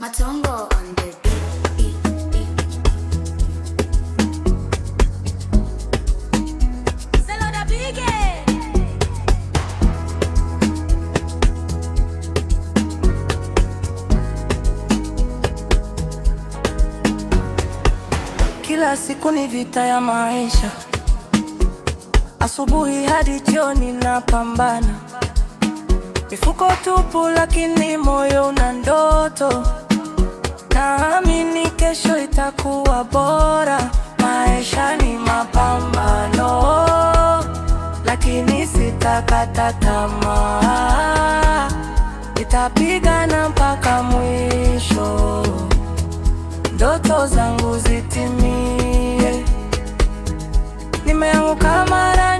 Matongo on the beat. Seloda Bige. Kila siku ni vita ya maisha, asubuhi hadi jioni napambana. Mifuko tupu lakini moyo una ndoto. Naamini kesho itakuwa bora. Maisha ni mapambano, lakini sitakata tamaa. Nitapigana mpaka mwisho, ndoto zangu zitimie. Nimeanguka mara